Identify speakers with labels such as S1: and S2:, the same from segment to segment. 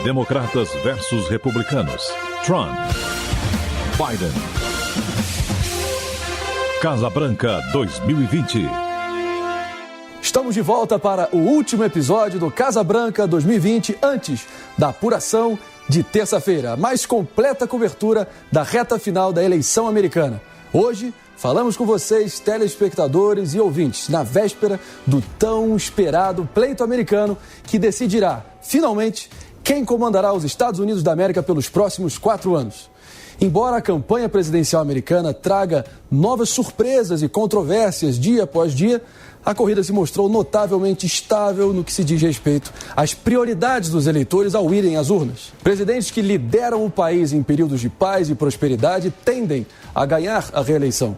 S1: Democratas versus republicanos. Trump. Biden. Casa Branca 2020.
S2: Estamos de volta para o último episódio do Casa Branca 2020, antes da apuração de terça-feira. A mais completa cobertura da reta final da eleição americana. Hoje, falamos com vocês, telespectadores e ouvintes, na véspera do tão esperado pleito americano que decidirá, finalmente, quem comandará os Estados Unidos da América pelos próximos 4 anos. Embora a campanha presidencial americana traga novas surpresas e controvérsias dia após dia, a corrida se mostrou notavelmente estável no que se diz respeito às prioridades dos eleitores ao irem às urnas. Presidentes que lideram o país em períodos de paz e prosperidade tendem a ganhar a reeleição.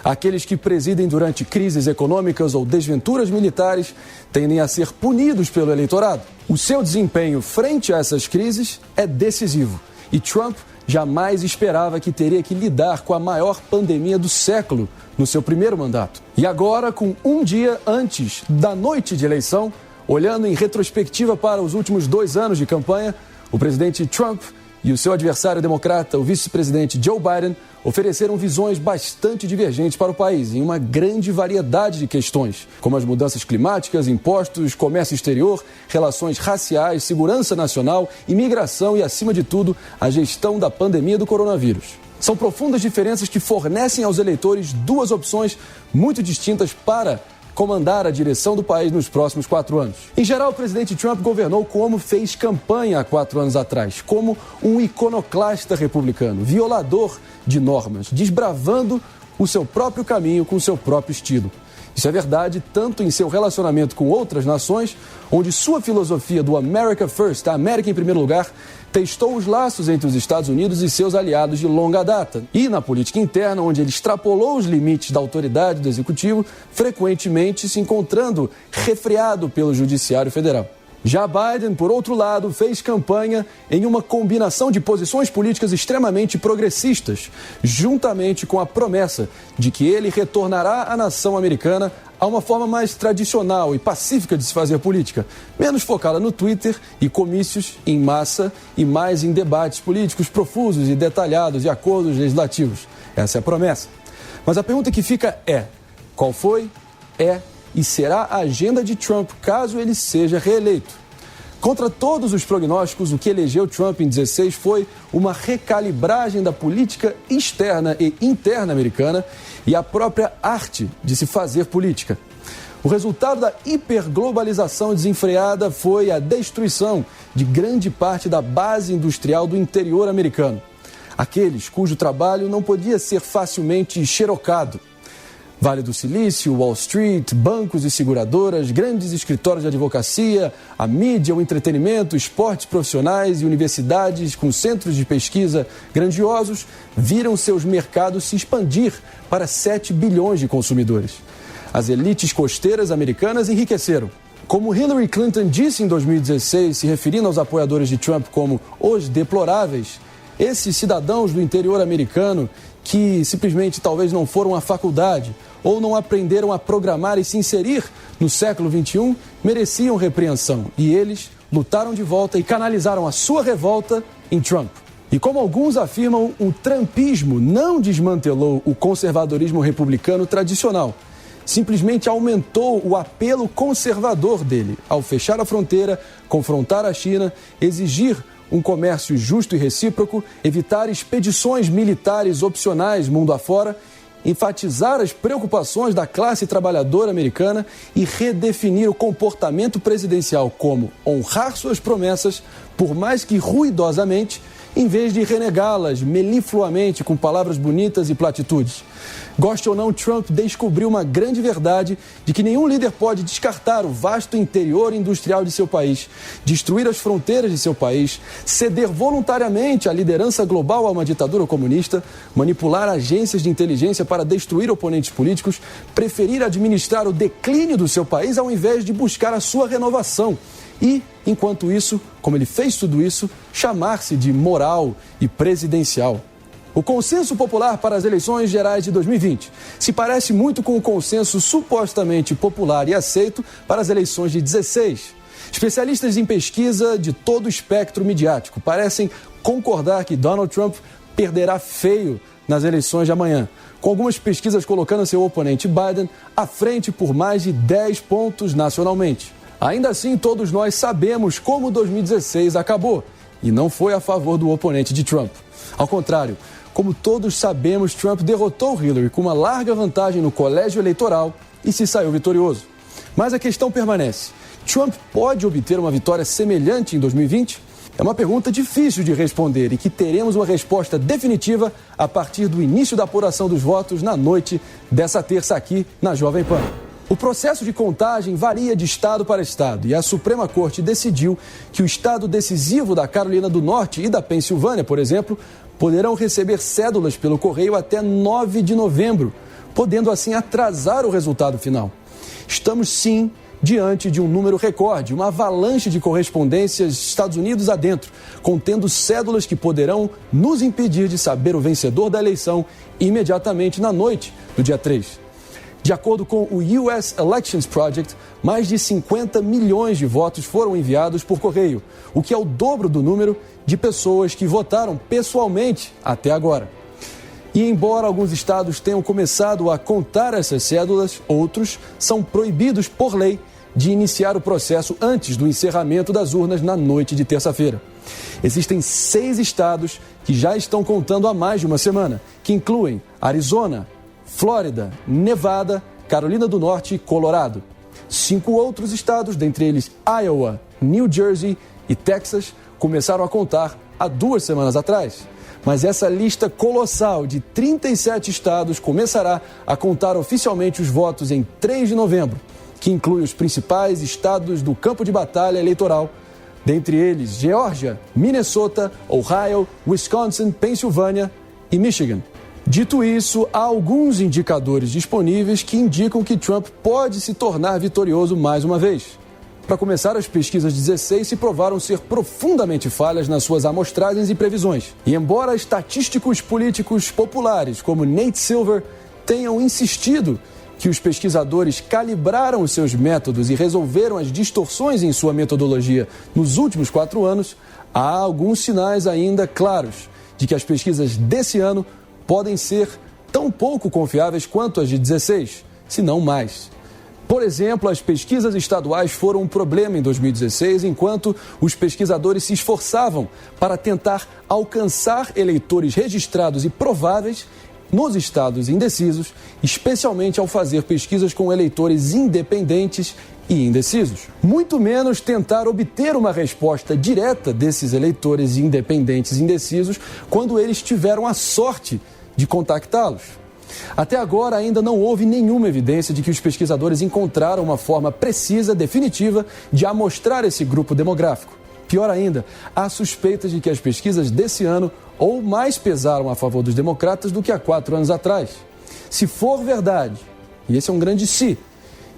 S2: Aqueles que presidem durante crises econômicas ou desventuras militares tendem a ser punidos pelo eleitorado. O seu desempenho frente a essas crises é decisivo e Trump jamais esperava que teria que lidar com a maior pandemia do século no seu primeiro mandato. E agora, com um dia antes da noite de eleição, olhando em retrospectiva para os últimos 2 anos de campanha, o presidente Trump e o seu adversário democrata, o vice-presidente Joe Biden, ofereceram visões bastante divergentes para o país em uma grande variedade de questões, como as mudanças climáticas, impostos, comércio exterior, relações raciais, segurança nacional, imigração e, acima de tudo, a gestão da pandemia do coronavírus. São profundas diferenças que fornecem aos eleitores 2 opções muito distintas para comandar a direção do país nos próximos 4 anos. Em geral, o presidente Trump governou como fez campanha há 4 anos atrás, como um iconoclasta republicano, violador de normas, desbravando o seu próprio caminho com o seu próprio estilo. Isso é verdade tanto em seu relacionamento com outras nações, onde sua filosofia do America First, a América em primeiro lugar, testou os laços entre os Estados Unidos e seus aliados de longa data, e na política interna, onde ele extrapolou os limites da autoridade do executivo, frequentemente se encontrando refreado pelo Judiciário Federal. Já Biden, por outro lado, fez campanha em uma combinação de posições políticas extremamente progressistas, juntamente com a promessa de que ele retornará à nação americana a uma forma mais tradicional e pacífica de se fazer política, menos focada no Twitter e comícios em massa e mais em debates políticos profusos e detalhados e acordos legislativos. Essa é a promessa. Mas a pergunta que fica é: qual foi, e será a agenda de Trump caso ele seja reeleito? Contra todos os prognósticos, o que elegeu Trump em 2016 foi uma recalibragem da política externa e interna americana e a própria arte de se fazer política. O resultado da hiperglobalização desenfreada foi a destruição de grande parte da base industrial do interior americano. Aqueles cujo trabalho não podia ser facilmente xerocado. Vale do Silício, Wall Street, bancos e seguradoras, grandes escritórios de advocacia, a mídia, o entretenimento, esportes profissionais e universidades com centros de pesquisa grandiosos viram seus mercados se expandir para 7 bilhões de consumidores. As elites costeiras americanas enriqueceram. Como Hillary Clinton disse em 2016, se referindo aos apoiadores de Trump como os deploráveis, esses cidadãos do interior americano que simplesmente talvez não foram à faculdade ou não aprenderam a programar e se inserir no século XXI, mereciam repreensão. E eles lutaram de volta e canalizaram a sua revolta em Trump. E como alguns afirmam, o trumpismo não desmantelou o conservadorismo republicano tradicional. Simplesmente aumentou o apelo conservador dele ao fechar a fronteira, confrontar a China, exigir um comércio justo e recíproco, evitar expedições militares opcionais mundo afora, enfatizar as preocupações da classe trabalhadora americana e redefinir o comportamento presidencial como honrar suas promessas, por mais que ruidosamente, em vez de renegá-las melifluamente com palavras bonitas e platitudes. Goste ou não, Trump descobriu uma grande verdade de que nenhum líder pode descartar o vasto interior industrial de seu país, destruir as fronteiras de seu país, ceder voluntariamente a liderança global a uma ditadura comunista, manipular agências de inteligência para destruir oponentes políticos, preferir administrar o declínio do seu país ao invés de buscar a sua renovação. E, enquanto isso, como ele fez tudo isso, chamar-se de moral e presidencial. O consenso popular para as eleições gerais de 2020 se parece muito com o consenso supostamente popular e aceito para as eleições de 2016. Especialistas em pesquisa de todo o espectro midiático parecem concordar que Donald Trump perderá feio nas eleições de amanhã, com algumas pesquisas colocando seu oponente Biden à frente por mais de 10 pontos nacionalmente. Ainda assim, todos nós sabemos como 2016 acabou e não foi a favor do oponente de Trump. Ao contrário, como todos sabemos, Trump derrotou Hillary com uma larga vantagem no colégio eleitoral e se saiu vitorioso. Mas a questão permanece: Trump pode obter uma vitória semelhante em 2020? É uma pergunta difícil de responder e que teremos uma resposta definitiva a partir do início da apuração dos votos na noite dessa terça aqui na Jovem Pan. O processo de contagem varia de estado para estado e a Suprema Corte decidiu que o estado decisivo da Carolina do Norte e da Pensilvânia, por exemplo, poderão receber cédulas pelo correio até 9 de novembro, podendo assim atrasar o resultado final. Estamos sim diante de um número recorde, uma avalanche de correspondências Estados Unidos adentro, contendo cédulas que poderão nos impedir de saber o vencedor da eleição imediatamente na noite do dia 3. De acordo com o US Elections Project, mais de 50 milhões de votos foram enviados por correio, o que é o dobro do número de pessoas que votaram pessoalmente até agora. E embora alguns estados tenham começado a contar essas cédulas, outros são proibidos por lei de iniciar o processo antes do encerramento das urnas na noite de terça-feira. Existem 6 estados que já estão contando há mais de uma semana, que incluem Arizona, Flórida, Nevada, Carolina do Norte e Colorado. 5 outros estados, dentre eles Iowa, New Jersey e Texas, começaram a contar há 2 semanas atrás. Mas essa lista colossal de 37 estados começará a contar oficialmente os votos em 3 de novembro, que inclui os principais estados do campo de batalha eleitoral, dentre eles Geórgia, Minnesota, Ohio, Wisconsin, Pensilvânia e Michigan. Dito isso, há alguns indicadores disponíveis que indicam que Trump pode se tornar vitorioso mais uma vez. Para começar, as pesquisas 16 se provaram ser profundamente falhas nas suas amostragens e previsões. E embora estatísticos políticos populares como Nate Silver tenham insistido que os pesquisadores calibraram os seus métodos e resolveram as distorções em sua metodologia nos últimos 4 anos, há alguns sinais ainda claros de que as pesquisas desse ano podem ser tão pouco confiáveis quanto as de 16, se não mais. Por exemplo, as pesquisas estaduais foram um problema em 2016, enquanto os pesquisadores se esforçavam para tentar alcançar eleitores registrados e prováveis nos estados indecisos, especialmente ao fazer pesquisas com eleitores independentes e indecisos. Muito menos tentar obter uma resposta direta desses eleitores independentes e indecisos quando eles tiveram a sorte de contactá-los. Até agora, ainda não houve nenhuma evidência de que os pesquisadores encontraram uma forma precisa, definitiva, de amostrar esse grupo demográfico. Pior ainda, há suspeitas de que as pesquisas desse ano ou mais pesaram a favor dos democratas do que há 4 anos atrás. Se for verdade, e esse é um grande se,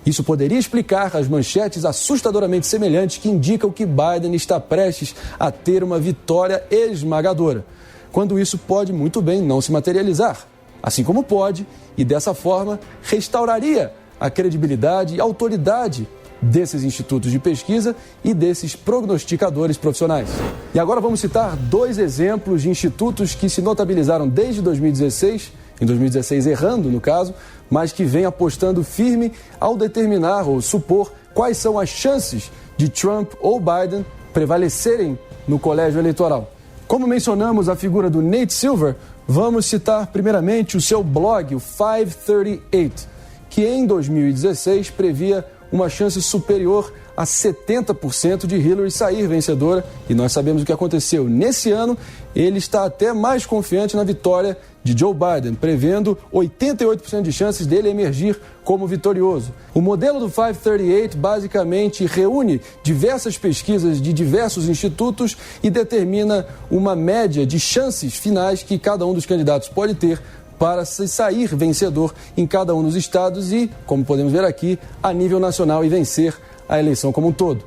S2: isso poderia explicar as manchetes assustadoramente semelhantes que indicam que Biden está prestes a ter uma vitória esmagadora, quando isso pode muito bem não se materializar. Assim como pode, e dessa forma, restauraria a credibilidade e autoridade desses institutos de pesquisa e desses prognosticadores profissionais. E agora vamos citar 2 exemplos de institutos que se notabilizaram desde 2016, em 2016 errando no caso, mas que vem apostando firme ao determinar ou supor quais são as chances de Trump ou Biden prevalecerem no colégio eleitoral. Como mencionamos a figura do Nate Silver, vamos citar primeiramente o seu blog, o 538, que em 2016 previa uma chance superior a 70% de Hillary sair vencedora, e nós sabemos o que aconteceu. Nesse ano, ele está até mais confiante na vitória de Joe Biden, prevendo 88% de chances dele emergir como vitorioso. O modelo do 538 basicamente reúne diversas pesquisas de diversos institutos e determina uma média de chances finais que cada um dos candidatos pode ter para se sair vencedor em cada um dos estados e, como podemos ver aqui, a nível nacional e vencer a eleição como um todo.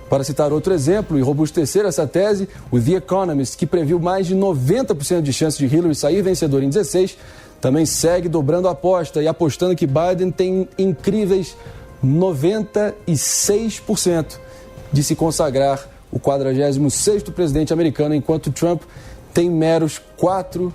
S2: Para citar outro exemplo e robustecer essa tese, o The Economist, que previu mais de 90% de chance de Hillary sair vencedor em 16, também segue dobrando a aposta e apostando que Biden tem incríveis 96%. de se consagrar o 46º presidente americano, enquanto Trump tem meros 4%.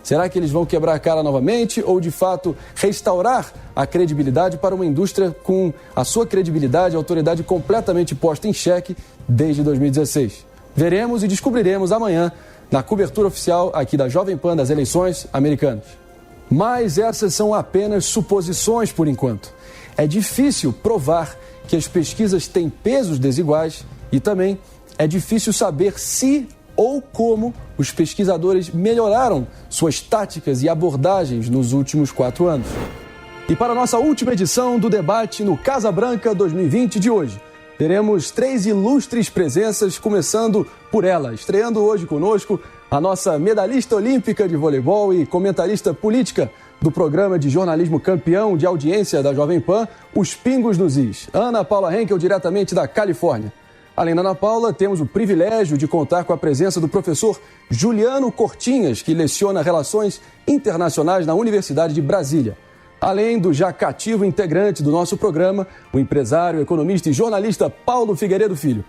S2: Será que eles vão quebrar a cara novamente ou, de fato, restaurar a credibilidade para uma indústria com a sua credibilidade e autoridade completamente posta em xeque desde 2016? Veremos e descobriremos amanhã na cobertura oficial aqui da Jovem Pan das eleições americanas. Mas essas são apenas suposições por enquanto. É difícil provar que as pesquisas têm pesos desiguais e também é difícil saber se ou como os pesquisadores melhoraram suas táticas e abordagens nos últimos 4 anos. E para a nossa última edição do debate no Casa Branca 2020 de hoje, teremos 3 ilustres presenças, começando por ela, estreando hoje conosco a nossa medalhista olímpica de voleibol e comentarista política do programa de jornalismo campeão de audiência da Jovem Pan, Os Pingos nos Is, Ana Paula Henkel, diretamente da Califórnia. Além da Ana Paula, temos o privilégio de contar com a presença do professor Juliano Cortinhas, que leciona Relações Internacionais na Universidade de Brasília. Além do já cativo integrante do nosso programa, o empresário, economista e jornalista Paulo Figueiredo Filho.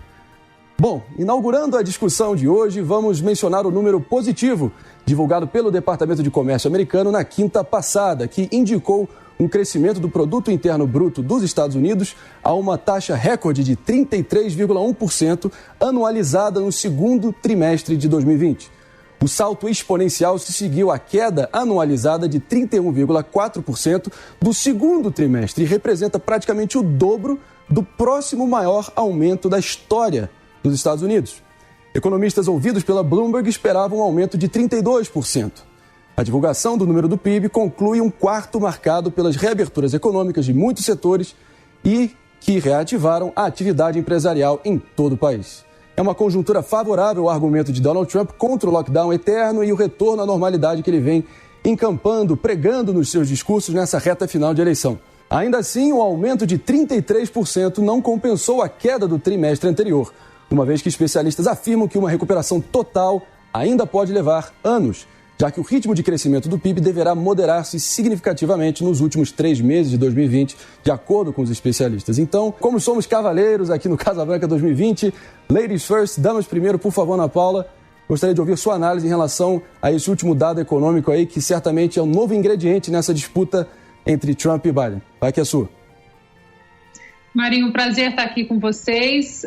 S2: Bom, inaugurando a discussão de hoje, vamos mencionar o número positivo divulgado pelo Departamento de Comércio americano na quinta passada, que indicou um crescimento do Produto Interno Bruto dos Estados Unidos a uma taxa recorde de 33,1% anualizada no segundo trimestre de 2020. O salto exponencial se seguiu à queda anualizada de 31,4% do segundo trimestre e representa praticamente o dobro do próximo maior aumento da história dos Estados Unidos. Economistas ouvidos pela Bloomberg esperavam um aumento de 32%. A divulgação do número do PIB conclui um quarto marcado pelas reaberturas econômicas de muitos setores e que reativaram a atividade empresarial em todo o país. É uma conjuntura favorável ao argumento de Donald Trump contra o lockdown eterno e o retorno à normalidade que ele vem encampando, pregando nos seus discursos nessa reta final de eleição. Ainda assim, o aumento de 33% não compensou a queda do trimestre anterior, uma vez que especialistas afirmam que uma recuperação total ainda pode levar anos, já que o ritmo de crescimento do PIB deverá moderar-se significativamente nos últimos 3 meses de 2020, de acordo com os especialistas. Então, como somos cavaleiros aqui no Casa Branca 2020, ladies first, damas primeiro, por favor, Ana Paula, gostaria de ouvir sua análise em relação a esse último dado econômico aí, que certamente é um novo ingrediente nessa disputa entre Trump e Biden. Vai que é sua.
S3: Marinho, prazer estar aqui com vocês.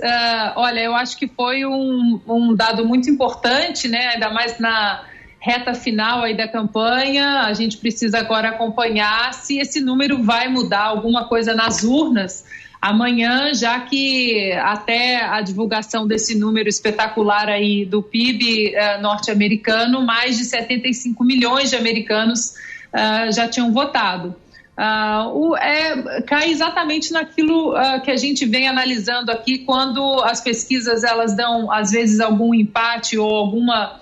S3: Olha, eu acho que foi um dado muito importante, né? Ainda mais na reta final aí da campanha. A gente precisa agora acompanhar se esse número vai mudar alguma coisa nas urnas amanhã, já que até a divulgação desse número espetacular aí do PIB norte-americano, mais de 75 milhões de americanos já tinham votado. Cai exatamente naquilo que a gente vem analisando aqui, quando as pesquisas elas dão às vezes algum empate ou alguma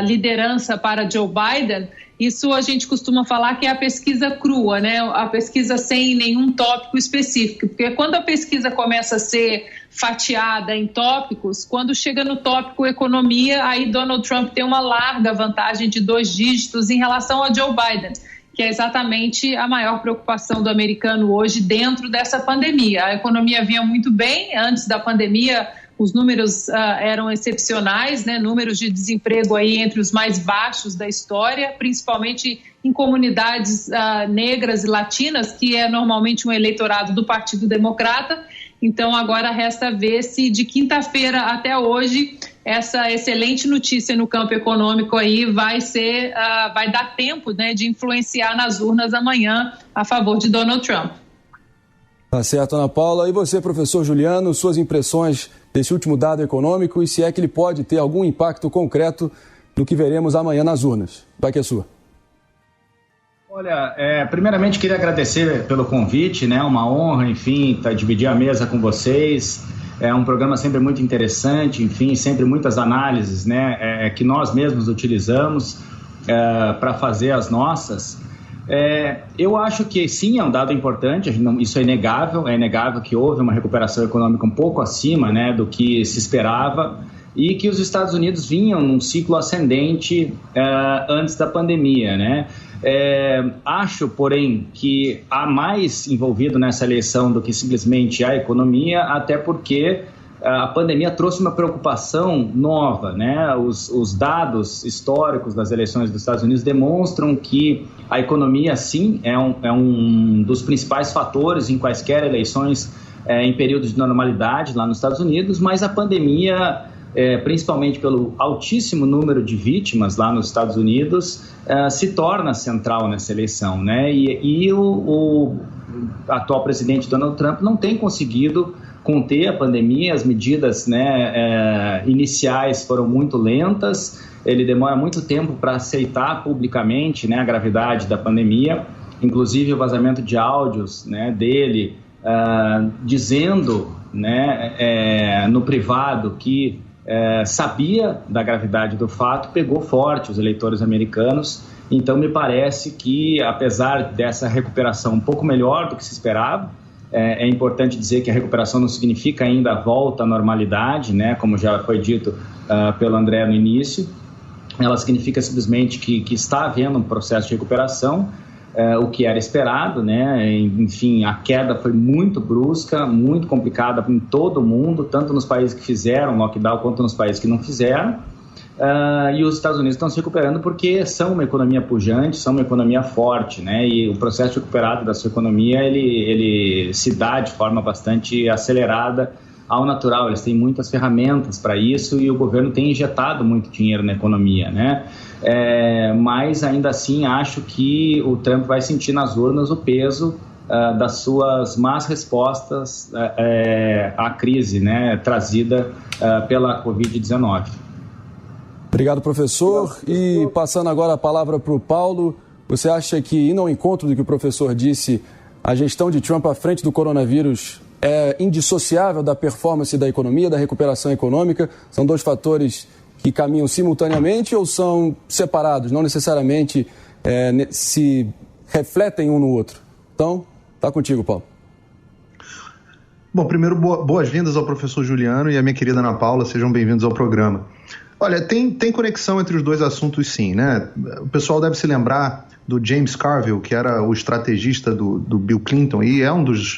S3: liderança para Joe Biden. Isso a gente costuma falar que é a pesquisa crua, né? A pesquisa sem nenhum tópico específico, porque quando a pesquisa começa a ser fatiada em tópicos, quando chega no tópico economia, aí Donald Trump tem uma larga vantagem de 2 dígitos em relação a Joe Biden, que é exatamente a maior preocupação do americano hoje dentro dessa pandemia. A economia vinha muito bem antes da pandemia, os números eram excepcionais, né? Números de desemprego aí entre os mais baixos da história, principalmente em comunidades negras e latinas, que é normalmente um eleitorado do Partido Democrata. Então agora resta ver se de quinta-feira até hoje essa excelente notícia no campo econômico aí vai dar tempo, né, de influenciar nas urnas amanhã a favor de Donald Trump.
S2: Tá certo, Ana Paula. E você, professor Juliano, suas impressões desse último dado econômico e se é que ele pode ter algum impacto concreto no que veremos amanhã nas urnas? Vai que é sua.
S4: Olha, primeiramente queria agradecer pelo convite, né? Uma honra, enfim, dividir a mesa com vocês. É um programa sempre muito interessante, enfim, sempre muitas análises, né? Que nós mesmos utilizamos para fazer as nossas. Eu acho que sim, é um dado importante, isso é inegável que houve uma recuperação econômica um pouco acima, né, do que se esperava e que os Estados Unidos vinham num ciclo ascendente antes da pandemia, né? Acho, porém, que há mais envolvido nessa eleição do que simplesmente a economia, até porque a pandemia trouxe uma preocupação nova, né? Os dados históricos das eleições dos Estados Unidos demonstram que a economia, sim, é um dos principais fatores em quaisquer eleições em períodos de normalidade lá nos Estados Unidos, mas a pandemia, principalmente pelo altíssimo número de vítimas lá nos Estados Unidos, se torna central nessa eleição, né? E o atual presidente Donald Trump não tem conseguido conter a pandemia. As medidas, né, iniciais foram muito lentas, ele demora muito tempo para aceitar publicamente, né, a gravidade da pandemia, inclusive o vazamento de áudios, né, dele dizendo, né, no privado que sabia da gravidade do fato, pegou forte os eleitores americanos. Então me parece que, apesar dessa recuperação um pouco melhor do que se esperava, é importante dizer que a recuperação não significa ainda a volta à normalidade, né, como já foi dito pelo André no início. Ela significa simplesmente que está havendo um processo de recuperação, o que era esperado, né? Enfim, a queda foi muito brusca, muito complicada em todo o mundo, tanto nos países que fizeram lockdown quanto nos países que não fizeram. E os Estados Unidos estão se recuperando porque são uma economia pujante, são uma economia forte, né? E o processo de recuperado da sua economia, ele se dá de forma bastante acelerada ao natural. Eles têm muitas ferramentas para isso e o governo tem injetado muito dinheiro na economia, né? Mas ainda assim acho que o Trump vai sentir nas urnas o peso das suas más respostas à crise, né, trazida pela Covid-19.
S2: Obrigado, professor. E passando agora a palavra para o Paulo, você acha que, indo ao encontro do que o professor disse, a gestão de Trump à frente do coronavírus é indissociável da performance da economia, da recuperação econômica? São dois fatores que caminham simultaneamente ou são separados, não necessariamente se refletem um no outro? Então, está contigo, Paulo.
S5: Bom, primeiro, boas-vindas ao professor Juliano e à minha querida Ana Paula, sejam bem-vindos ao programa. Olha, tem conexão entre os dois assuntos, sim, né? O pessoal deve se lembrar do James Carville, que era o estrategista do Bill Clinton e é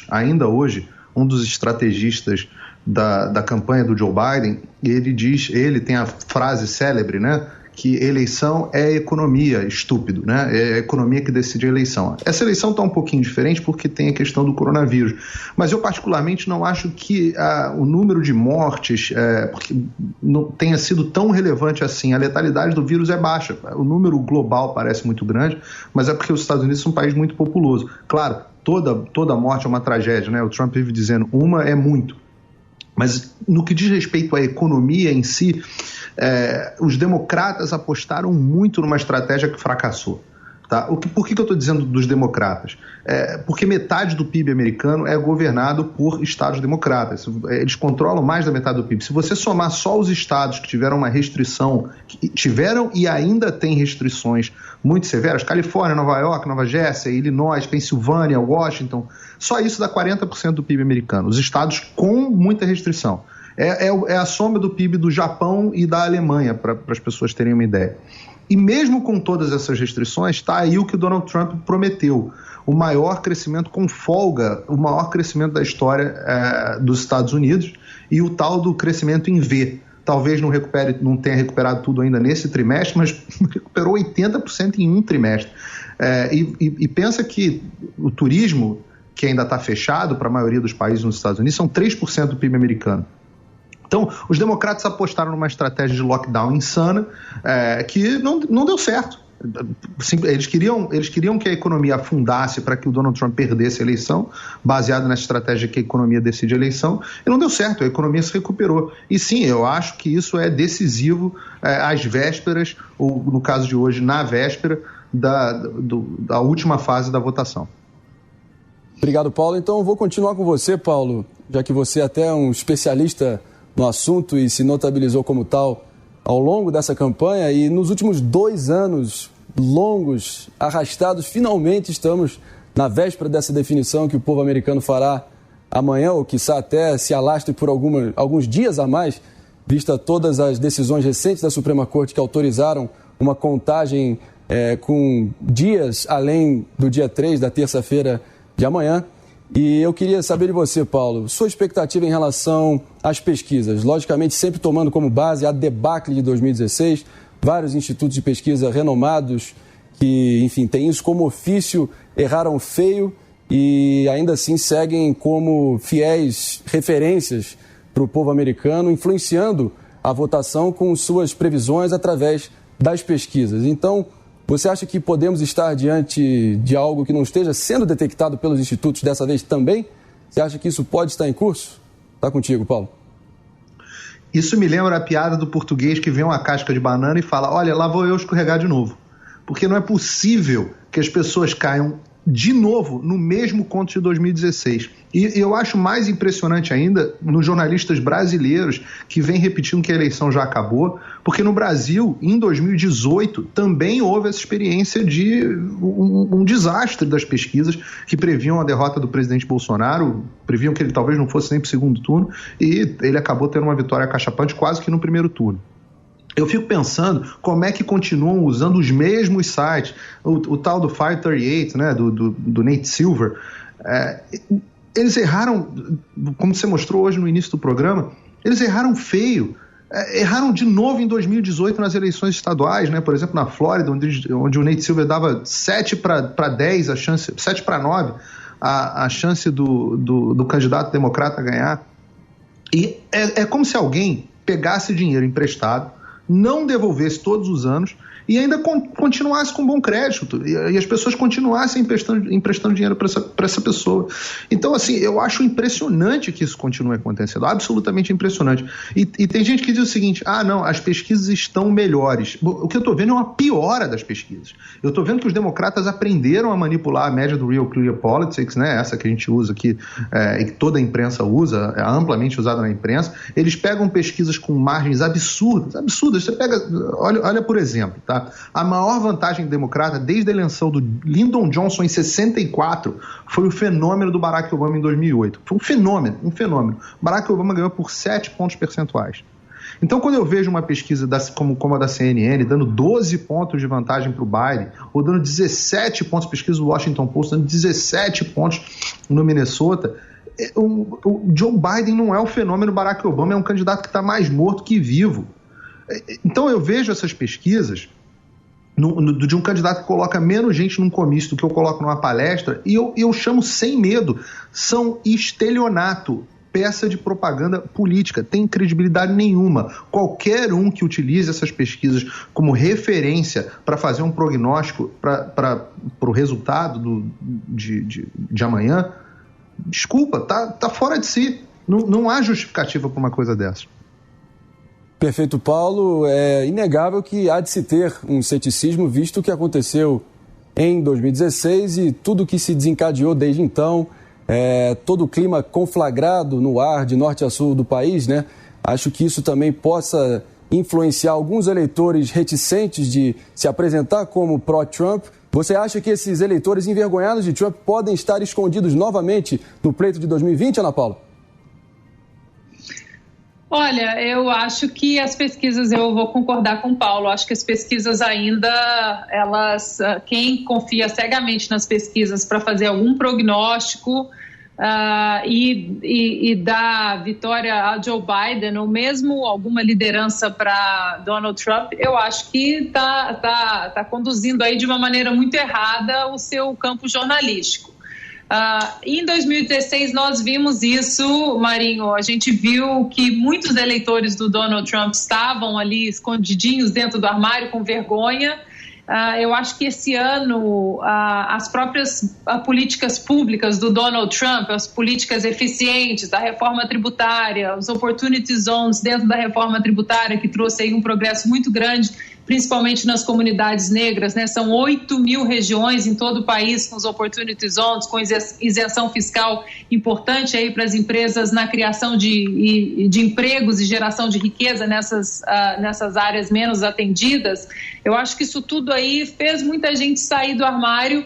S5: ainda hoje, um dos estrategistas da campanha do Joe Biden. E ele tem a frase célebre, né? Que eleição é economia, estúpido, né? É a economia que decide a eleição. Essa eleição está um pouquinho diferente porque tem a questão do coronavírus, mas eu particularmente não acho que o número de mortes porque não tenha sido tão relevante assim. A letalidade do vírus é baixa, o número global parece muito grande, mas é porque os Estados Unidos são um país muito populoso. Claro, toda morte é uma tragédia, né? O Trump vive dizendo uma é muito, mas no que diz respeito à economia em si, os democratas apostaram muito numa estratégia que fracassou. Tá? Por que eu estou dizendo dos democratas? Porque metade do PIB americano é governado por estados democratas. Eles controlam mais da metade do PIB. Se você somar só os estados que tiveram uma restrição, que tiveram e ainda têm restrições muito severas, Califórnia, Nova York, Nova Jersey, Illinois, Pensilvânia, Washington, só isso dá 40% do PIB americano. Os estados com muita restrição. É a soma do PIB do Japão e da Alemanha, para as pessoas terem uma ideia. E mesmo com todas essas restrições, está aí o que o Donald Trump prometeu, o maior crescimento com folga, o maior crescimento da história dos Estados Unidos e o tal do crescimento em V. Talvez não tenha recuperado tudo ainda nesse trimestre, mas recuperou 80% em um trimestre. E pensa que o turismo, que ainda está fechado para a maioria dos países nos Estados Unidos, são 3% do PIB americano. Então, os democratas apostaram numa estratégia de lockdown insana que não deu certo. Eles queriam que a economia afundasse para que o Donald Trump perdesse a eleição, baseado nessa estratégia que a economia decide a eleição, e não deu certo, a economia se recuperou. E sim, eu acho que isso é decisivo às vésperas, ou no caso de hoje, na véspera da última fase da votação.
S2: Obrigado, Paulo. Então, eu vou continuar com você, Paulo, já que você é até um especialista no assunto e se notabilizou como tal ao longo dessa campanha. E nos últimos 2 anos longos, arrastados, finalmente estamos na véspera dessa definição que o povo americano fará amanhã, ou quiçá até se alastre por alguns dias a mais, vista todas as decisões recentes da Suprema Corte que autorizaram uma contagem com dias além do dia 3, da terça-feira de amanhã. E eu queria saber de você, Paulo, sua expectativa em relação às pesquisas. Logicamente, sempre tomando como base a debacle de 2016, vários institutos de pesquisa renomados que, enfim, têm isso como ofício, erraram feio e ainda assim seguem como fiéis referências para o povo americano, influenciando a votação com suas previsões através das pesquisas. Então, você acha que podemos estar diante de algo que não esteja sendo detectado pelos institutos dessa vez também? Você acha que isso pode estar em curso? Está contigo, Paulo.
S5: Isso me lembra a piada do português que vê uma casca de banana e fala: olha, lá vou eu escorregar de novo. Porque não é possível que as pessoas caiam de novo no mesmo conto de 2016. E eu acho mais impressionante ainda nos jornalistas brasileiros que vêm repetindo que a eleição já acabou, porque no Brasil, em 2018, também houve essa experiência de um desastre das pesquisas que previam a derrota do presidente Bolsonaro, previam que ele talvez não fosse nem para o segundo turno, e ele acabou tendo uma vitória acachapante quase que no primeiro turno. Eu fico pensando como é que continuam usando os mesmos sites, o tal do 538, né, do Nate Silver. Eles erraram, como você mostrou hoje no início do programa, eles erraram feio. Erraram de novo em 2018 nas eleições estaduais, né? Por exemplo, na Flórida, onde o Nate Silver dava 7 para 10, 7 para 9, a chance do candidato democrata ganhar. E é como se alguém pegasse dinheiro emprestado, não devolvesse todos os anos e ainda continuasse com bom crédito e as pessoas continuassem emprestando dinheiro para essa pessoa. Então, assim, eu acho impressionante que isso continue acontecendo, absolutamente impressionante. E tem gente que diz o seguinte: não, as pesquisas estão melhores. O que eu estou vendo é uma piora das pesquisas. Eu estou vendo que os democratas aprenderam a manipular a média do Real Clear Politics, né, essa que a gente usa aqui e que toda a imprensa usa, é amplamente usada na imprensa. Eles pegam pesquisas com margens absurdas. Você pega, olha por exemplo, tá? A maior vantagem democrata desde a eleição do Lyndon Johnson em 64 foi o fenômeno do Barack Obama em 2008. Foi um fenômeno. Barack Obama ganhou por 7 pontos percentuais. Então, quando eu vejo uma pesquisa como a da CNN dando 12 pontos de vantagem para o Biden, ou dando 17 pontos, pesquisa do Washington Post dando 17 pontos no Minnesota, o Joe Biden não é o fenômeno Barack Obama, é um candidato que está mais morto que vivo. Então eu vejo essas pesquisas de um candidato que coloca menos gente num comício do que eu coloco numa palestra, e eu chamo sem medo, são estelionato, peça de propaganda política, tem credibilidade nenhuma. Qualquer um que utilize essas pesquisas como referência para fazer um prognóstico para o resultado de amanhã, desculpa, tá fora de si. Não há justificativa para uma coisa dessa.
S2: Perfeito, Paulo. É inegável que há de se ter um ceticismo, visto o que aconteceu em 2016 e tudo que se desencadeou desde então, todo o clima conflagrado no ar de norte a sul do país, né? Acho que isso também possa influenciar alguns eleitores reticentes de se apresentar como pró-Trump. Você acha que esses eleitores envergonhados de Trump podem estar escondidos novamente no pleito de 2020, Ana Paula?
S3: Olha, eu acho que as pesquisas, eu vou concordar com o Paulo, acho que as pesquisas ainda, quem confia cegamente nas pesquisas para fazer algum prognóstico e dar vitória a Joe Biden, ou mesmo alguma liderança para Donald Trump, eu acho que está conduzindo aí de uma maneira muito errada o seu campo jornalístico. Em 2016 nós vimos isso, Marinho, a gente viu que muitos eleitores do Donald Trump estavam ali escondidinhos dentro do armário com vergonha. Eu acho que esse ano as próprias políticas públicas do Donald Trump, as políticas eficientes da reforma tributária, os opportunity zones dentro da reforma tributária, que trouxe aí um progresso muito grande, principalmente nas comunidades negras, né? São 8 mil regiões em todo o país com os opportunity zones, com isenção fiscal importante aí para as empresas na criação de empregos e geração de riqueza nessas áreas menos atendidas. Eu acho que isso tudo aí fez muita gente sair do armário,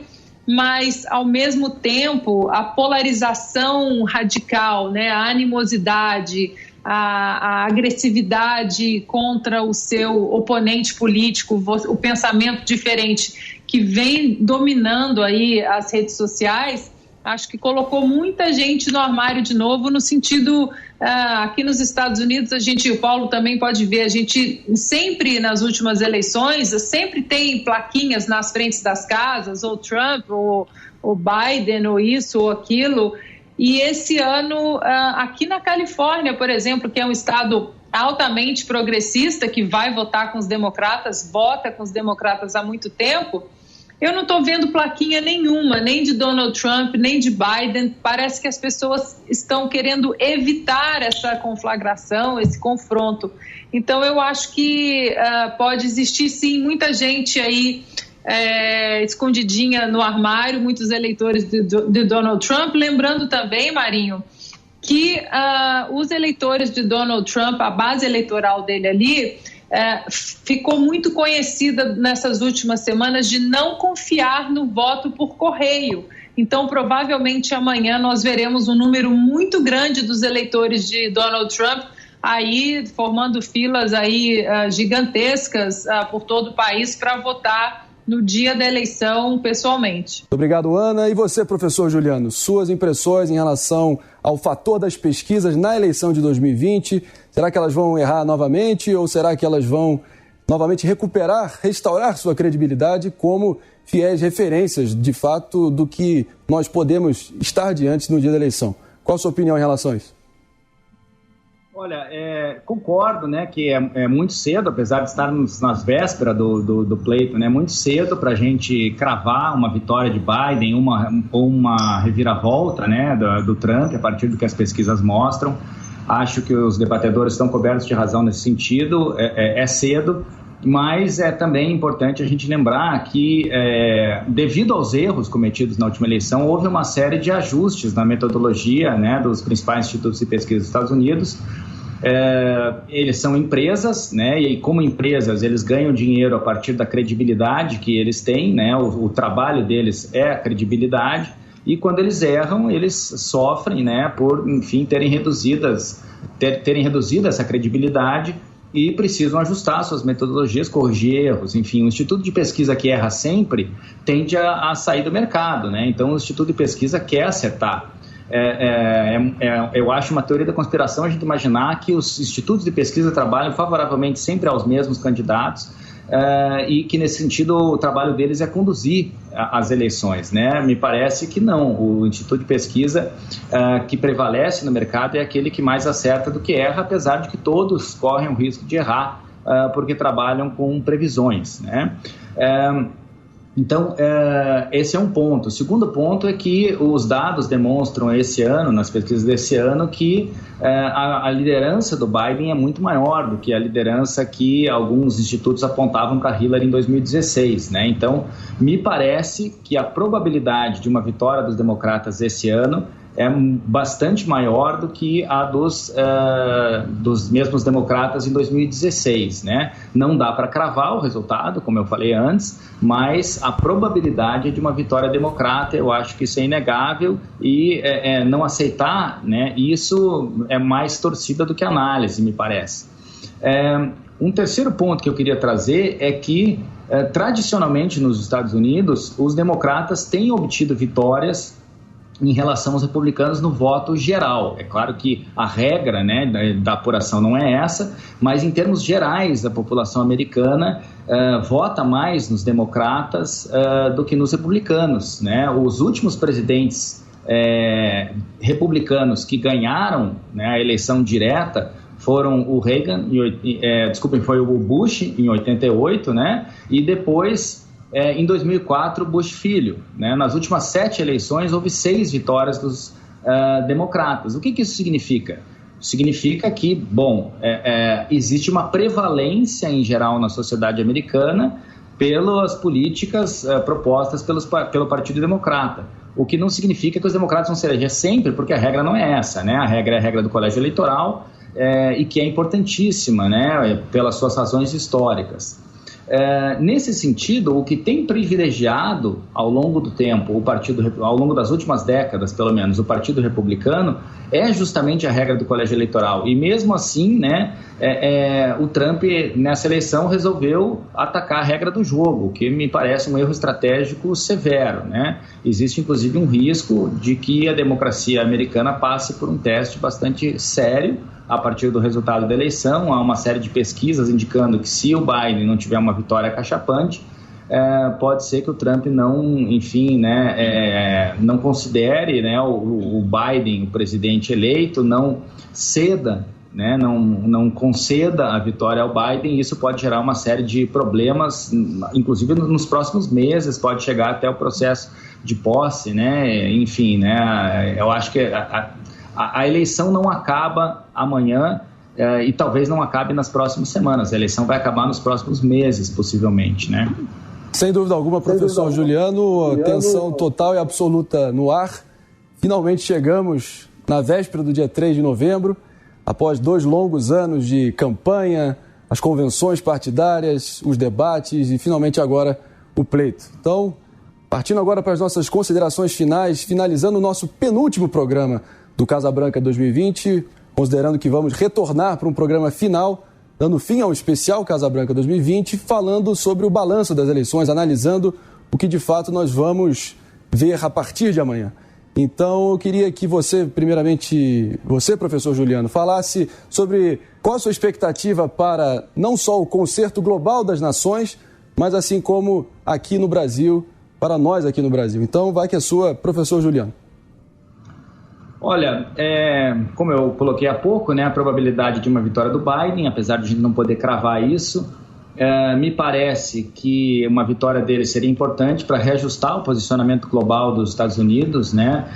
S3: mas, ao mesmo tempo, a polarização radical, né, a animosidade, a agressividade contra o seu oponente político, o pensamento diferente que vem dominando aí as redes sociais, acho que colocou muita gente no armário de novo, no sentido, aqui nos Estados Unidos, o Paulo também pode ver, a gente sempre nas últimas eleições, sempre tem plaquinhas nas frentes das casas, ou Trump, ou Biden, ou isso, ou aquilo. E esse ano, aqui na Califórnia, por exemplo, que é um estado altamente progressista, que vai votar com os democratas, vota com os democratas há muito tempo, eu não estou vendo plaquinha nenhuma, nem de Donald Trump, nem de Biden. Parece que as pessoas estão querendo evitar essa conflagração, esse confronto. Então, eu acho que pode existir, sim, muita gente aí escondidinha no armário, muitos eleitores de Donald Trump. Lembrando também, Marinho, que os eleitores de Donald Trump, a base eleitoral dele ali, ficou muito conhecida nessas últimas semanas de não confiar no voto por correio. Então, provavelmente amanhã nós veremos um número muito grande dos eleitores de Donald Trump aí formando filas aí gigantescas por todo o país para votar no dia da eleição pessoalmente.
S2: Obrigado, Ana. E você, professor Juliano, suas impressões em relação ao fator das pesquisas na eleição de 2020? Será que elas vão errar novamente ou será que elas vão novamente restaurar sua credibilidade como fiéis referências, de fato, do que nós podemos estar diante no dia da eleição? Qual a sua opinião em relação a isso?
S4: Olha, concordo, né, que é muito cedo, apesar de estarmos nas vésperas do pleito, né, muito cedo para a gente cravar uma vitória de Biden ou uma reviravolta, né, do Trump, a partir do que as pesquisas mostram. Acho que os debatedores estão cobertos de razão nesse sentido, é cedo, mas é também importante a gente lembrar que, devido aos erros cometidos na última eleição, houve uma série de ajustes na metodologia, né, dos principais institutos de pesquisa dos Estados Unidos. Eles são empresas, né, e como empresas eles ganham dinheiro a partir da credibilidade que eles têm, né, o trabalho deles é a credibilidade, e quando eles erram, eles sofrem, né, por, enfim, terem reduzido essa credibilidade e precisam ajustar suas metodologias, corrigir erros. Enfim, o Instituto de Pesquisa que erra sempre tende a sair do mercado, né? Então, o Instituto de Pesquisa quer acertar. Eu acho uma teoria da conspiração a gente imaginar que os institutos de pesquisa trabalham favoravelmente sempre aos mesmos candidatos e que, nesse sentido, o trabalho deles é conduzir as eleições, né? Me parece que não. O Instituto de Pesquisa que prevalece no mercado é aquele que mais acerta do que erra, apesar de que todos correm o risco de errar porque trabalham com previsões, né? Então, esse é um ponto. O segundo ponto é que os dados demonstram esse ano, nas pesquisas desse ano, que a liderança do Biden é muito maior do que a liderança que alguns institutos apontavam para Hillary em 2016, né? Então, me parece que a probabilidade de uma vitória dos democratas esse ano é bastante maior do que a dos mesmos democratas em 2016, né? Não dá para cravar o resultado, como eu falei antes, mas a probabilidade de uma vitória democrata, eu acho que isso é inegável e não aceitar, né, isso é mais torcida do que análise, me parece. Um terceiro ponto que eu queria trazer é que, tradicionalmente nos Estados Unidos, os democratas têm obtido vitórias em relação aos republicanos no voto geral. É claro que a regra, né, da apuração não é essa, mas em termos gerais a população americana vota mais nos democratas do que nos republicanos, né? Os últimos presidentes republicanos que ganharam, né, a eleição direta foram o Reagan, foi o Bush em 88, né? E depois em 2004, Bush filho, né? Nas últimas 7 eleições, houve 6 vitórias dos democratas. O que isso significa? Significa que, bom, existe uma prevalência em geral na sociedade americana pelas políticas propostas pelo Partido Democrata. O que não significa que os democratas vão se eleger sempre, porque a regra não é essa, né? A regra é a regra do colégio eleitoral e que é importantíssima, né? Pelas suas razões históricas. Nesse sentido, o que tem privilegiado ao longo do tempo, ao longo das últimas décadas, pelo menos, o Partido Republicano, é justamente a regra do colégio eleitoral. E mesmo assim, né, o Trump, nessa eleição, resolveu atacar a regra do jogo, o que me parece um erro estratégico severo, né? Existe, inclusive, um risco de que a democracia americana passe por um teste bastante sério a partir do resultado da eleição. Há uma série de pesquisas indicando que, se o Biden não tiver uma vitória cachapante, pode ser que o Trump não, enfim, né, não considere, né, o Biden o presidente eleito, não ceda, né, não conceda a vitória ao Biden, e isso pode gerar uma série de problemas, inclusive nos próximos meses, pode chegar até o processo de posse, né, enfim, né, eu acho que a eleição não acaba amanhã e talvez não acabe nas próximas semanas. A eleição vai acabar nos próximos meses, possivelmente, né?
S2: Sem dúvida alguma, professor Juliano, tensão total e absoluta no ar. Finalmente chegamos na véspera do dia 3 de novembro, após 2 longos anos de campanha, as convenções partidárias, os debates e finalmente agora o pleito. Então, partindo agora para as nossas considerações finais, finalizando o nosso penúltimo programa do Casa Branca 2020, considerando que vamos retornar para um programa final, dando fim ao especial Casa Branca 2020, falando sobre o balanço das eleições, analisando o que de fato nós vamos ver a partir de amanhã. Então, eu queria que você, primeiramente, você, professor Juliano, falasse sobre qual a sua expectativa para não só o concerto global das nações, mas assim como aqui no Brasil, para nós aqui no Brasil. Então, vai que é sua, professor Juliano.
S4: Olha, como eu coloquei há pouco, né, a probabilidade de uma vitória do Biden, apesar de a gente não poder cravar isso, me parece que uma vitória dele seria importante para reajustar o posicionamento global dos Estados Unidos, né,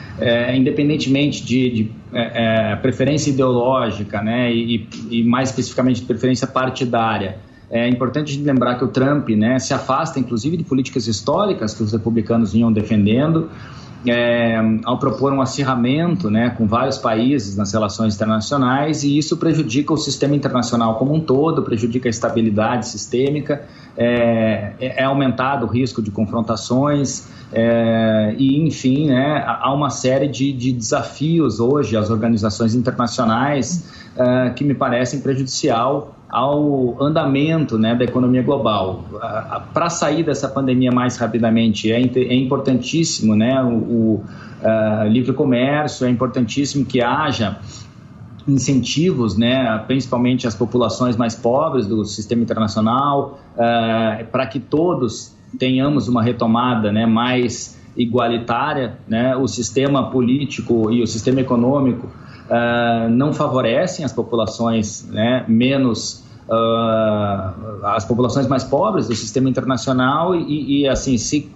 S4: independentemente de preferência ideológica, né, e mais especificamente de preferência partidária. É importante a gente lembrar que o Trump, né, se afasta inclusive de políticas históricas que os republicanos vinham defendendo, ao propor um acirramento, né, com vários países nas relações internacionais, e isso prejudica o sistema internacional como um todo, prejudica a estabilidade sistêmica, é aumentado o risco de confrontações, e enfim, né, há uma série de desafios hoje às organizações internacionais que me parecem prejudicial ao andamento, né, da economia global. Para sair dessa pandemia mais rapidamente é importantíssimo, né, o livre comércio, é importantíssimo que haja incentivos, né, principalmente às populações mais pobres do sistema internacional, para que todos tenhamos uma retomada, né, mais igualitária, né. O sistema político e o sistema econômico não favorecem as populações, né, menos as populações mais pobres do sistema internacional, e assim, se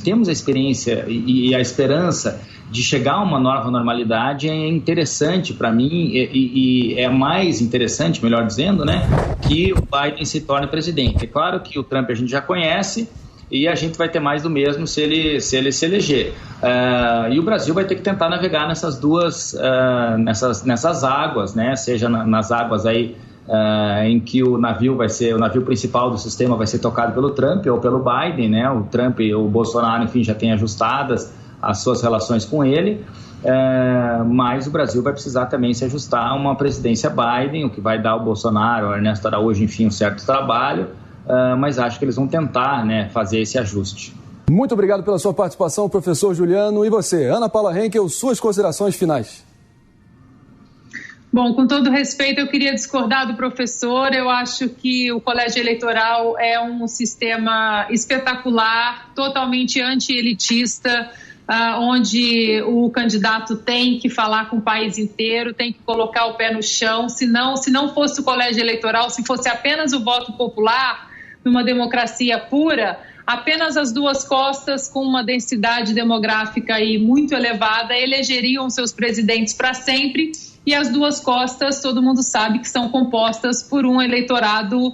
S4: temos a experiência e a esperança de chegar a uma nova normalidade, é interessante para mim, e é mais interessante, melhor dizendo, né, que o Biden se torne presidente. É claro que o Trump a gente já conhece, e a gente vai ter mais do mesmo se ele se eleger. E o Brasil vai ter que tentar navegar nessas duas, nessas águas, né? Seja nas águas aí em que o navio principal do sistema vai ser tocado pelo Trump ou pelo Biden, né? O Trump e o Bolsonaro, enfim, já têm ajustadas as suas relações com ele, mas o Brasil vai precisar também se ajustar a uma presidência Biden, o que vai dar ao Bolsonaro, ao Ernesto Araújo, enfim, um certo trabalho, mas acho que eles vão tentar, né, fazer esse ajuste.
S2: Muito obrigado pela sua participação, professor Juliano. E você, Ana Paula Henkel, suas considerações finais.
S3: Bom, com todo respeito, eu queria discordar do professor. Eu acho que o colégio eleitoral é um sistema espetacular, totalmente anti-elitista, onde o candidato tem que falar com o país inteiro, tem que colocar o pé no chão. Se não fosse o colégio eleitoral, se fosse apenas o voto popular, numa democracia pura, apenas as duas costas, com uma densidade demográfica aí muito elevada, elegeriam seus presidentes para sempre, e as duas costas, todo mundo sabe que são compostas por um eleitorado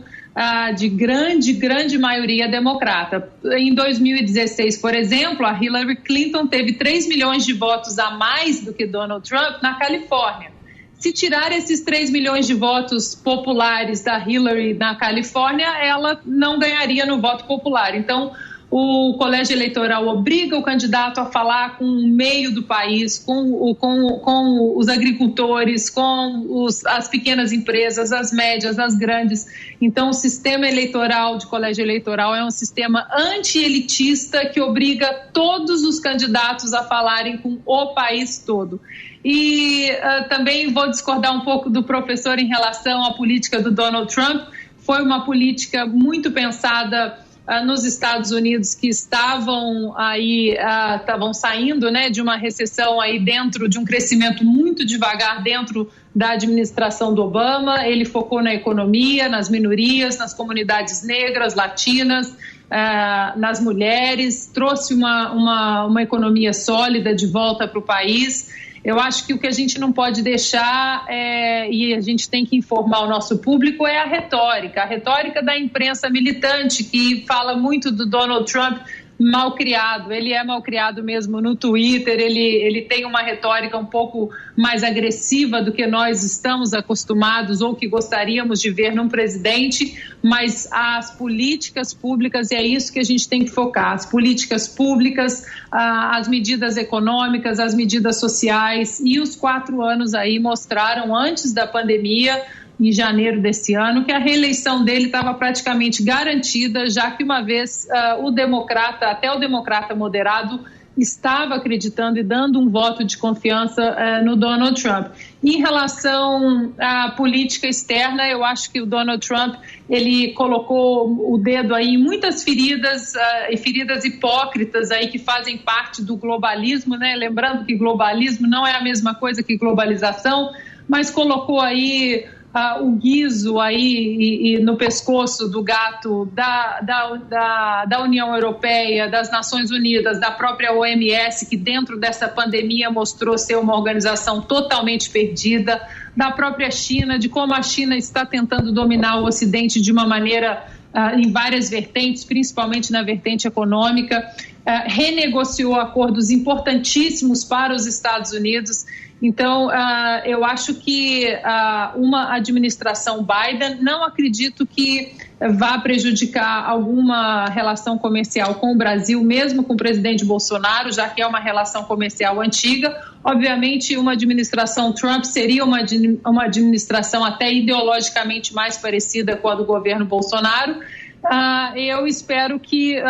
S3: de grande maioria democrata. Em 2016, por exemplo, a Hillary Clinton teve 3 milhões de votos a mais do que Donald Trump na Califórnia. se tirar esses 3 milhões de votos populares da Hillary na Califórnia, ela não ganharia no voto popular. Então, o colégio eleitoral obriga o candidato a falar com o meio do país, com os agricultores, com as pequenas empresas, as médias, as grandes. Então, o sistema eleitoral de colégio eleitoral é um sistema anti-elitista que obriga todos os candidatos a falarem com o país todo. E também vou discordar um pouco do professor em relação à política do Donald Trump. Foi uma política muito pensada nos Estados Unidos, que estavam saindo, né, de uma recessão aí dentro de um crescimento muito devagar dentro da administração do Obama. Ele focou na economia, nas minorias, nas comunidades negras, latinas, nas mulheres, trouxe uma economia sólida de volta para o país. Eu acho que o que a gente não pode deixar, e a gente tem que informar o nosso público, é a retórica da imprensa militante, que fala muito do Donald Trump malcriado. Ele é malcriado mesmo no Twitter, ele tem uma retórica um pouco mais agressiva do que nós estamos acostumados ou que gostaríamos de ver num presidente, mas as políticas públicas, e é isso que a gente tem que focar, as políticas públicas, as medidas econômicas, as medidas sociais, e os 4 anos aí mostraram, antes da pandemia, em janeiro desse ano, que a reeleição dele estava praticamente garantida, já que uma vez até o democrata moderado estava acreditando e dando um voto de confiança no Donald Trump. Em relação à política externa, eu acho que o Donald Trump, ele colocou o dedo aí em muitas feridas, feridas hipócritas aí que fazem parte do globalismo, né? Lembrando que globalismo não é a mesma coisa que globalização, mas colocou aí o guiso aí e no pescoço do gato da União Europeia, das Nações Unidas, da própria OMS, que dentro dessa pandemia mostrou ser uma organização totalmente perdida, da própria China, de como a China está tentando dominar o Ocidente de uma maneira em várias vertentes, principalmente na vertente econômica, renegociou acordos importantíssimos para os Estados Unidos. Então, eu acho que uma administração Biden, não acredito que vá prejudicar alguma relação comercial com o Brasil, mesmo com o presidente Bolsonaro, já que é uma relação comercial antiga. Obviamente, uma administração Trump seria uma administração até ideologicamente mais parecida com a do governo Bolsonaro. Eu espero que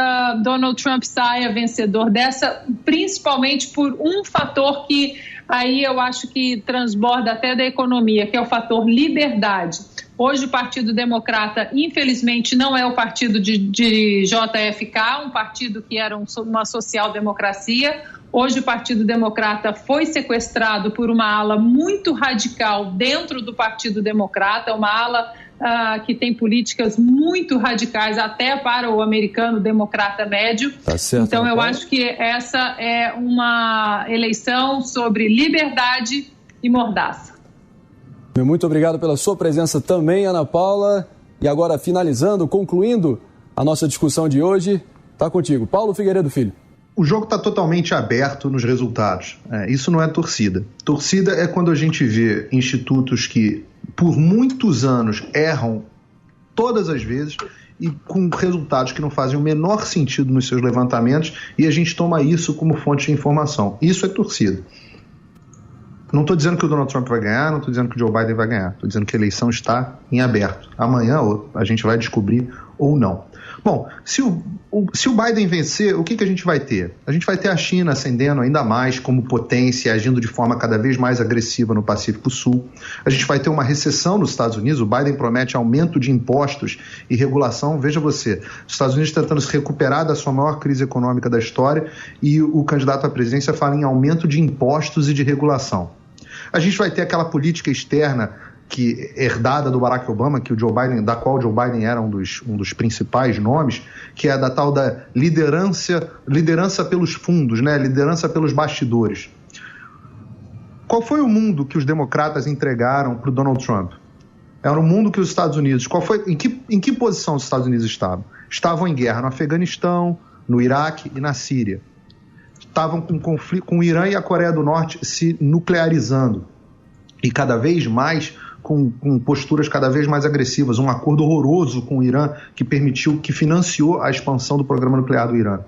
S3: Donald Trump saia vencedor dessa, principalmente por um fator que aí eu acho que transborda até da economia, que é o fator liberdade. Hoje o Partido Democrata, infelizmente, não é o partido de JFK, um partido que era uma social-democracia. Hoje o Partido Democrata foi sequestrado por uma ala muito radical dentro do Partido Democrata, uma ala que tem políticas muito radicais até para o americano democrata médio.
S2: Tá certo,
S3: então eu acho que essa é uma eleição sobre liberdade e mordaça.
S2: Muito obrigado pela sua presença também, Ana Paula. E agora, finalizando, concluindo a nossa discussão de hoje, está contigo, Paulo Figueiredo Filho.
S5: O jogo está totalmente aberto nos resultados. Isso não é torcida. Torcida é quando a gente vê institutos que, por muitos anos, erram todas as vezes e com resultados que não fazem o menor sentido nos seus levantamentos, e a gente toma isso como fonte de informação. Isso é torcida. Não estou dizendo que o Donald Trump vai ganhar, não estou dizendo que o Joe Biden vai ganhar. Estou dizendo que a eleição está em aberto. Amanhã a gente vai descobrir ou não. Bom, se o Biden vencer, o que a gente vai ter? A gente vai ter a China ascendendo ainda mais como potência, agindo de forma cada vez mais agressiva no Pacífico Sul. A gente vai ter uma recessão nos Estados Unidos. O Biden promete aumento de impostos e regulação. Veja você, os Estados Unidos tentando se recuperar da sua maior crise econômica da história, e o candidato à presidência fala em aumento de impostos e de regulação. A gente vai ter aquela política externa que herdada do Barack Obama, que o Joe Biden, da qual o Joe Biden era um dos principais nomes, que é da tal da liderança pelos fundos, né? Liderança pelos bastidores. Qual foi o mundo que os democratas entregaram para o Donald Trump? Era um mundo que os Estados Unidos... Em que posição os Estados Unidos estavam? Estavam em guerra no Afeganistão, no Iraque e na Síria. Estavam com conflito com o Irã e a Coreia do Norte se nuclearizando. e cada vez mais com posturas cada vez mais agressivas, um acordo horroroso com o Irã que financiou a expansão do programa nuclear do Irã.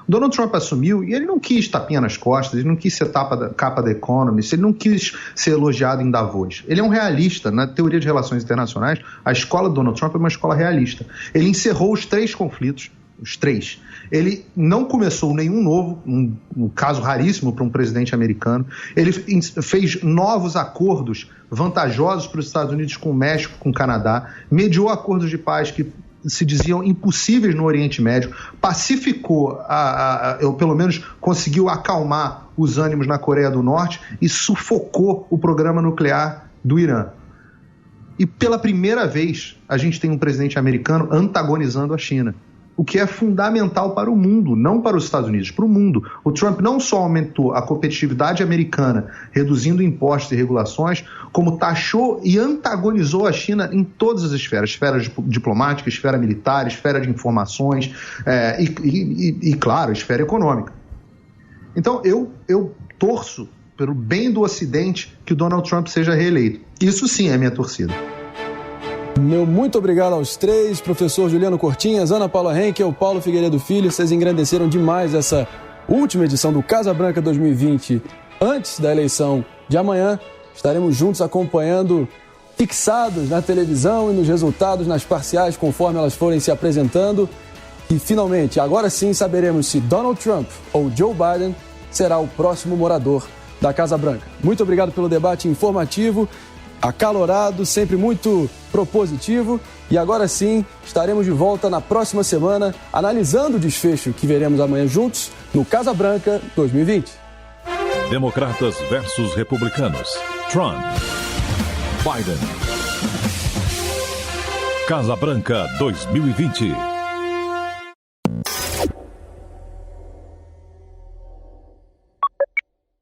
S5: O Donald Trump assumiu e ele não quis tapinha nas costas, ele não quis ser capa da Economist, ele não quis ser elogiado em Davos. Ele é um realista. Na teoria de relações internacionais, a escola do Donald Trump é uma escola realista. Ele encerrou os 3 conflitos, os 3. Ele não começou nenhum novo, um caso raríssimo para um presidente americano. Ele fez novos acordos vantajosos para os Estados Unidos com o México, com o Canadá, mediou acordos de paz que se diziam impossíveis no Oriente Médio, pacificou, ou pelo menos conseguiu acalmar os ânimos na Coreia do Norte e sufocou o programa nuclear do Irã. E pela primeira vez a gente tem um presidente americano antagonizando a China, o que é fundamental para o mundo, não para os Estados Unidos, para o mundo. O Trump não só aumentou a competitividade americana, reduzindo impostos e regulações, como taxou e antagonizou a China em todas as esferas, esfera diplomática, esfera militar, esfera de informações e claro, esfera econômica. Então eu torço pelo bem do Ocidente que o Donald Trump seja reeleito. Isso sim é minha torcida.
S2: Meu muito obrigado aos 3, professor Juliano Cortinhas, Ana Paula Henkel, Paulo Figueiredo Filho. Vocês engrandeceram demais essa última edição do Casa Branca 2020. Antes da eleição de amanhã, estaremos juntos acompanhando, fixados na televisão e nos resultados nas parciais, conforme elas forem se apresentando. E finalmente, agora sim, saberemos se Donald Trump ou Joe Biden será o próximo morador da Casa Branca. Muito obrigado pelo debate informativo, acalorado, sempre muito propositivo. E agora sim, estaremos de volta na próxima semana, analisando o desfecho que veremos amanhã juntos no Casa Branca 2020.
S1: Democratas versus republicanos. Trump. Biden. Casa Branca 2020.